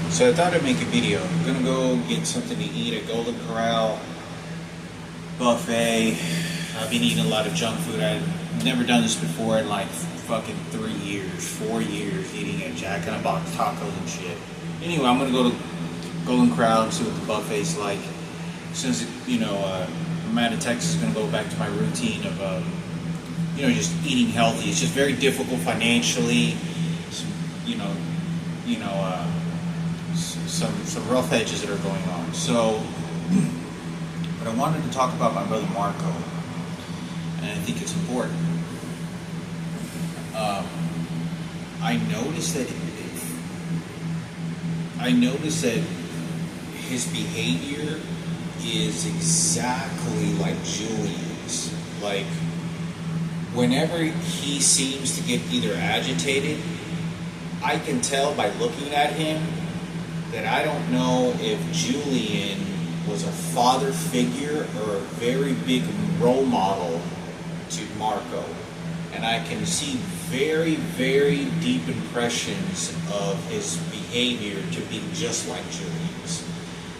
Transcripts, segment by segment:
So I thought I'd make a video. I'm gonna go get something to eat at Golden Corral buffet. I've been eating a lot of junk food. I've never done this before in like fucking 3 years, 4 years, eating at Jack in a Box tacos and shit. Anyway, I'm gonna go to Golden Corral and see what the buffet's like. Since I'm out of Texas, I'm gonna go back to my routine of just eating healthy. It's just very difficult financially. Some rough edges that are going on. So, but I wanted to talk about my brother Marco, and I think it's important. I noticed that his behavior is exactly like Julian's. Like, whenever he seems to get either agitated, I can tell by looking at him that I don't know if Julian was a father figure or a very big role model to Marco. And I can see very, very deep impressions of his behavior to be just like Julian's.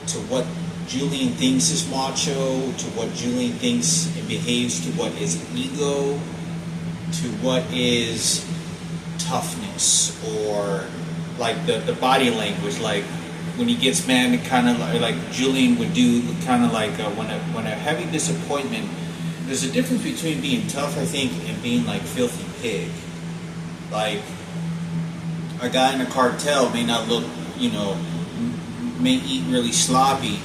To what Julian thinks is macho, to what Julian thinks and behaves, to what is ego, to what is toughness, or like the body language, like when he gets mad, kind of like Julian would do, kind of like when a heavy disappointment. There's a difference between being tough, I think, and being like filthy pig. Like a guy in a cartel may not look, may eat really sloppy,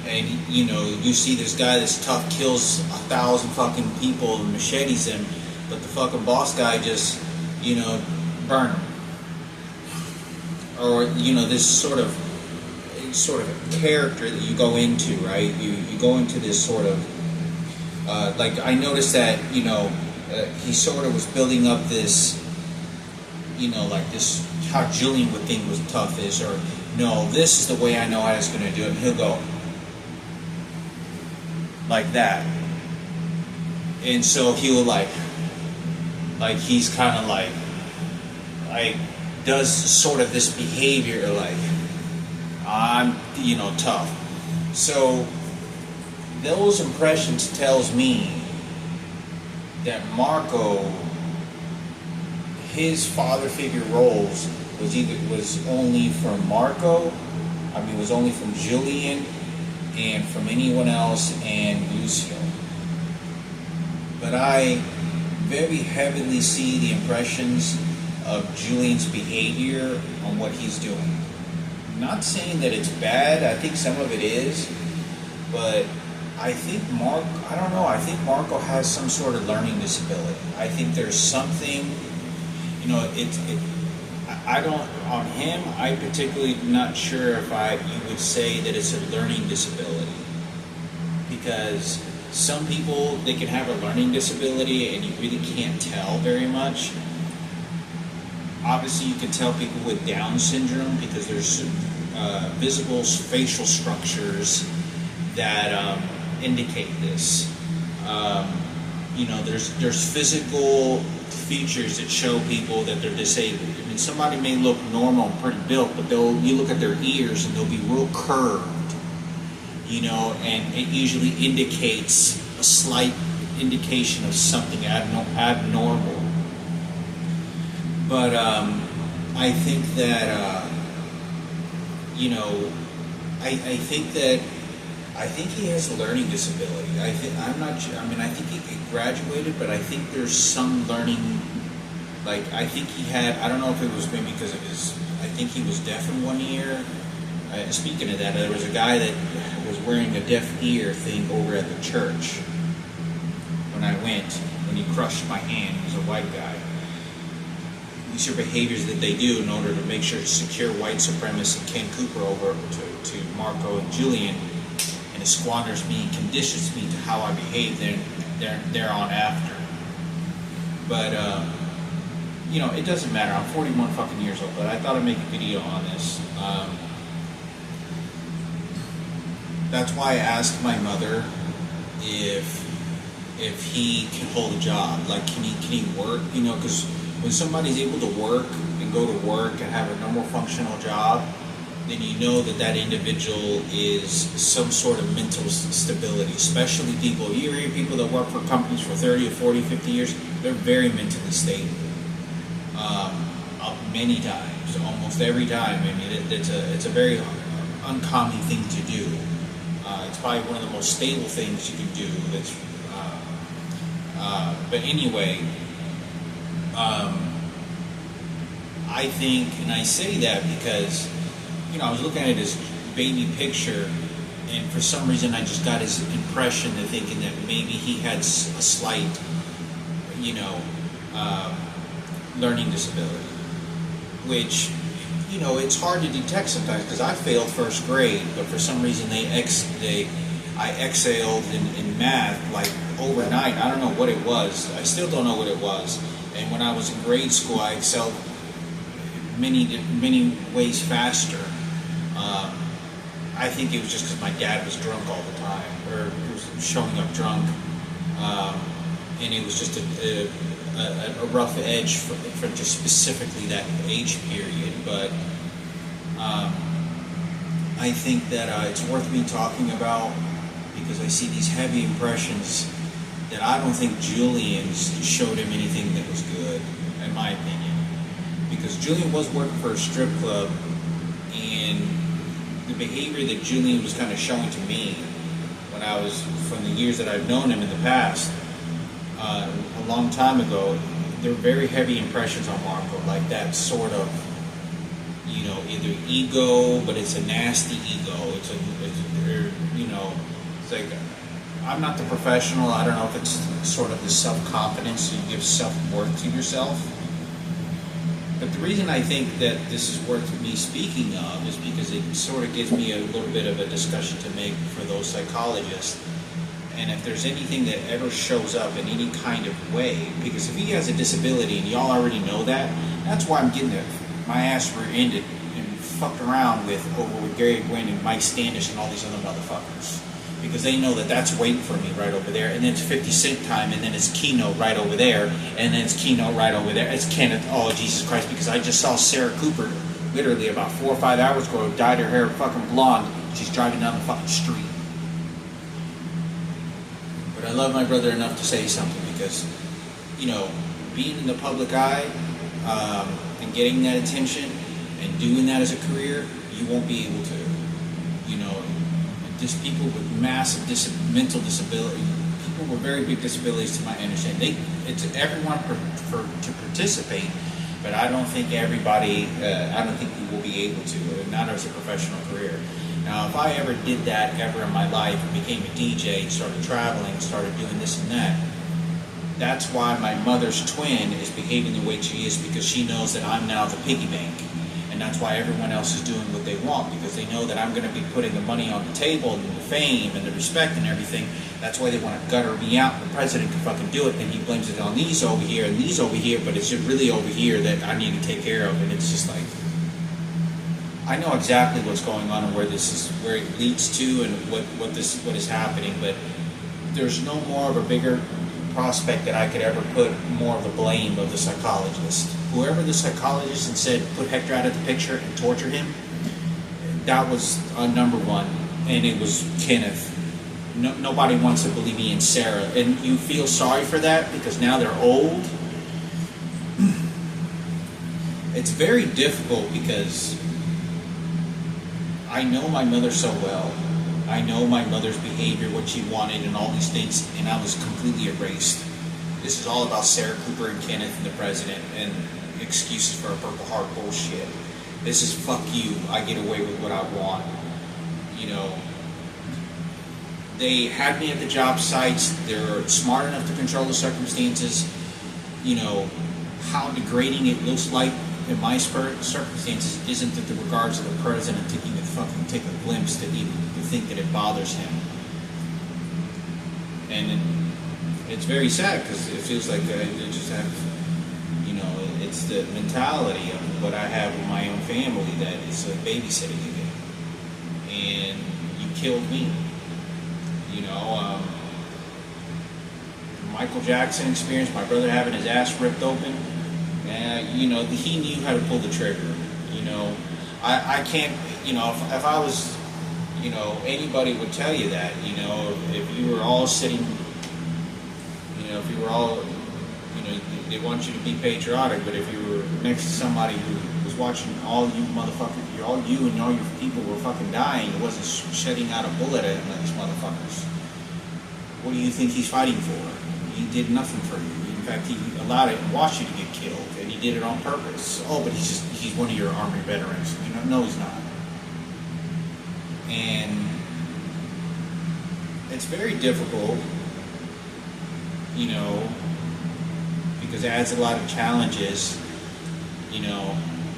and you see this guy that's tough, kills 1,000 fucking people and machetes him, but the fucking boss guy just, burn him. Or this sort of character that you go into, right? You go into this sort of like, I noticed that he sort of was building up this, like this, how Julian would think was toughish, or no, this is the way I know I was going to do it. And he'll go like that, and so he'll like he's kind of like does sort of this behavior like I'm tough. So those impressions tells me that Marco, his father figure roles was only from Marco, was only from Julian and from anyone else and Lucio. But I very heavily see the impressions of Julian's behavior on what he's doing. I'm not saying that it's bad, I think some of it is, but I think I think Marco has some sort of learning disability. I think there's something, I don't, on him, I particularly not sure if you would say that it's a learning disability. Because some people, they can have a learning disability and you really can't tell very much. Obviously, you can tell people with Down syndrome because there's visible facial structures that indicate this. There's physical features that show people that they're disabled. Somebody may look normal and pretty built, but you look at their ears and they'll be real curved, and it usually indicates a slight indication of something abnormal. But I think that I think he has a learning disability. I'm not sure. I think he graduated, but I think there's some learning. Like, I think he had. I don't know if it was maybe because of his. I think he was deaf in 1 ear. Speaking of that, there was a guy that was wearing a deaf ear thing over at the church when I went. When he crushed my hand, he was a white guy. These are behaviors that they do in order to make sure to secure white supremacist Ken Cooper over to Marco and Julian, and it squanders me and conditions me to how I behave there on after. But it doesn't matter. I'm 41 fucking years old, but I thought I'd make a video on this. That's why I asked my mother if he can hold a job. Like, can he work? Because when somebody's able to work and go to work and have a normal functional job, then you know that that individual is some sort of mental stability. Especially people, you hear people that work for companies for 30 or 40, 50 years, they're very mentally stable. Many times, almost every time. I mean, it's a very uncommon thing to do. It's probably one of the most stable things you can do. That's, but anyway, I think, and I say that because, I was looking at his baby picture, and for some reason I just got his impression of thinking that maybe he had a slight, learning disability, which, it's hard to detect sometimes, because I failed first grade, but for some reason I excelled in math like overnight. I don't know what it was. I still don't know what it was. And when I was in grade school, I excelled many ways faster. I think it was just because my dad was drunk all the time, or was showing up drunk, and it was just a rough edge for just specifically that age period. But I think that it's worth me talking about, because I see these heavy impressions that I don't think Julian's showed him anything that was good, in my opinion. Because Julian was working for a strip club, and the behavior that Julian was kind of showing to me when I was, from the years that I've known him in the past, a long time ago, there were very heavy impressions on Marco, like that sort of, either ego, but it's a nasty ego. It's like, I'm not the professional. I don't know if it's sort of the self-confidence, you give self-worth to yourself. But the reason I think that this is worth me speaking of is because it sort of gives me a little bit of a discussion to make for those psychologists. And if there's anything that ever shows up in any kind of way, because if he has a disability, and y'all already know that, that's why I'm getting my ass rear-ended and fucked around with Gary Gwynn and Mike Standish and all these other motherfuckers. Because they know that that's waiting for me right over there, and then it's 50 Cent time, and then it's Keynote right over there, and then it's Keynote right over there. It's Kenneth, oh Jesus Christ, because I just saw Sarah Cooper literally about 4 or 5 hours ago, dyed her hair fucking blonde. She's driving down the fucking street. But I love my brother enough to say something, because, being in the public eye, and getting that attention, and doing that as a career, you won't be able to, just people with massive mental disability, people with very big disabilities, to my understanding, it's everyone to participate, but I don't think everybody, I don't think we will be able to, not as a professional career. Now, if I ever did that ever in my life, and became a DJ, started traveling, started doing this and that, that's why my mother's twin is behaving the way she is, because she knows that I'm now the piggy bank. And that's why everyone else is doing what they want, because they know that I'm going to be putting the money on the table, and the fame and the respect and everything. That's why they want to gutter me out. The president can fucking do it, and he blames it on these over here and these over here, but it's just really over here that I need to take care of. And it's just like, I know exactly what's going on and where it leads to, and what is happening. But there's no more of a bigger prospect that I could ever put more of the blame of the psychologist. Whoever the psychologist and said put Hector out of the picture and torture him, that was number one, and it was Kenneth. Nobody wants to believe me and Sarah, and you feel sorry for that because now they're old. It's very difficult because I know my mother so well. I know my mother's behavior, what she wanted, and all these things, and I was completely erased. This is all about Sarah Cooper and Kenneth and the president and excuses for a Purple Heart bullshit. This is fuck you, I get away with what I want. They had me at the job sites. They're smart enough to control the circumstances. How degrading it looks like in my circumstances isn't that the regards of the president to even fucking take a glimpse to even think that it bothers him. And it's very sad because it feels like I just have, it's the mentality of what I have with my own family that is babysitting again. And you killed me. Michael Jackson experience, my brother having his ass ripped open. He knew how to pull the trigger. I can't, if I was, anybody would tell you that, if you were all sitting, if you were all, they want you to be patriotic, but if you were next to somebody who was watching all you motherfuckers, all you and all your people were fucking dying, it wasn't shedding out a bullet at these motherfuckers, what do you think he's fighting for? He did nothing for you. In fact, he allowed it and watched you to get killed, and he did it on purpose. Oh, but he's one of your Army veterans. No, he's not. And it's very difficult, because it adds a lot of challenges,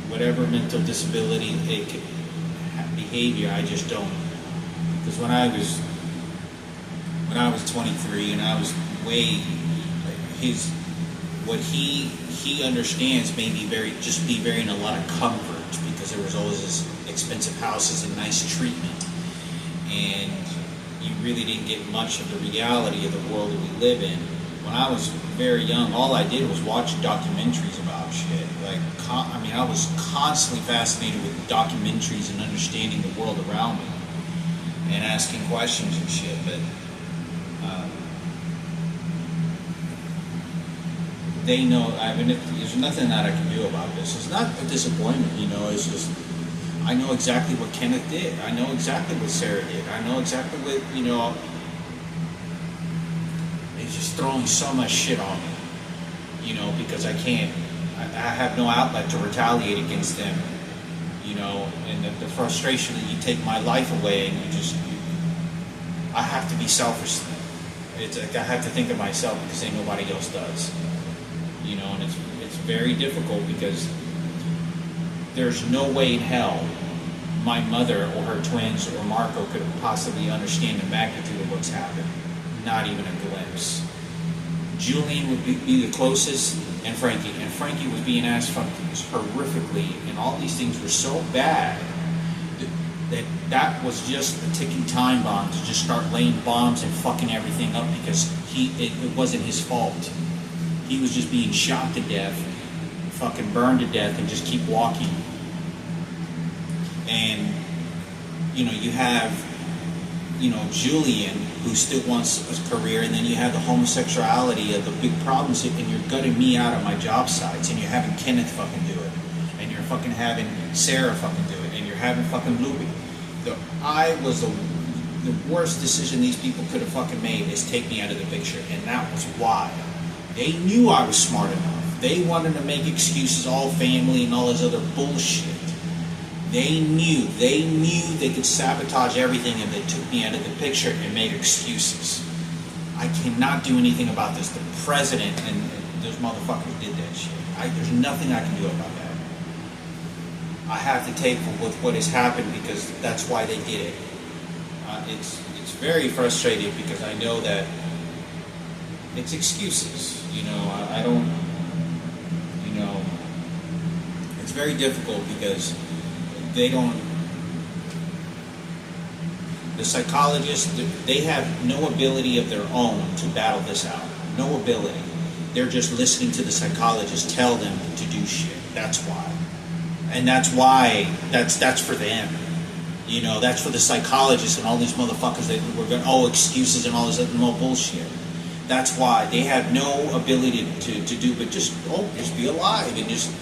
whatever mental disability it could behavior, I just don't. Because when I was 23 and I was what he understands may be very in a lot of comfort, because there was always this expensive houses and nice treatment, and you really didn't get much of the reality of the world that we live in. When I was very young, all I did was watch documentaries about shit. I was constantly fascinated with documentaries and understanding the world around me and asking questions and shit, but they know. There's nothing that I can do about this. It's not a disappointment, it's just, I know exactly what Kenneth did. I know exactly what Sarah did. I know exactly what, it's just throwing so much shit on me, because I have no outlet to retaliate against them, and the frustration that you take my life away and I have to be selfish. It's like I have to think of myself because ain't nobody else does, and it's very difficult because there's no way in hell my mother or her twins or Marco could possibly understand the magnitude of what's happened. Not even a glimpse. Julian would be the closest, and Frankie. And Frankie was being asked fucked horrifically, and all these things were so bad that was just a ticking time bomb to just start laying bombs and fucking everything up, because it wasn't his fault. He was just being shot to death, fucking burned to death, and just keep walking. And you have Julian, who still wants a career, and then you have the homosexuality of the big problems, and you're gutting me out of my job sites, and you're having Kenneth fucking do it, and you're fucking having Sarah fucking do it, and you're having fucking Louie. I was the worst decision these people could have fucking made is take me out of the picture, and that was why. They knew I was smart enough. They wanted to make excuses, all family and all this other bullshit. They knew they could sabotage everything if they took me out of the picture and made excuses. I cannot do anything about this. The president and those motherfuckers did that shit. There's nothing I can do about that. I have to take with what has happened because that's why they did it. It's very frustrating because I know that it's excuses. I don't. It's very difficult because they don't. The psychologists, they have no ability of their own to battle this out. No ability. They're just listening to the psychologist tell them to do shit. That's why. And that's why, that's for them. That's for the psychologists and all these motherfuckers that were going, excuses and all this other bullshit. That's why they have no ability to do, but just be alive and just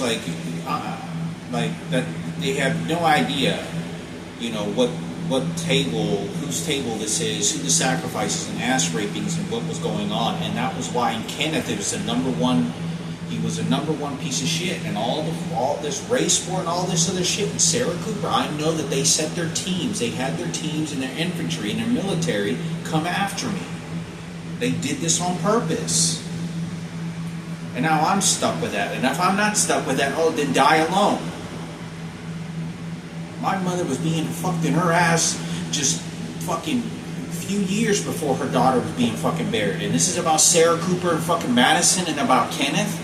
like that. They have no idea, what table, whose table this is, who the sacrifices and ass rapings and what was going on. And that was why in Kenneth it was he was a number one piece of shit, and all this race war and all this other shit. And Sarah Cooper, I know that they set their teams. They had their teams and their infantry and their military come after me. They did this on purpose. And now I'm stuck with that. And if I'm not stuck with that, then die alone. My mother was being fucked in her ass just fucking few years before her daughter was being fucking buried. And this is about Sarah Cooper and fucking Madison and about Kenneth.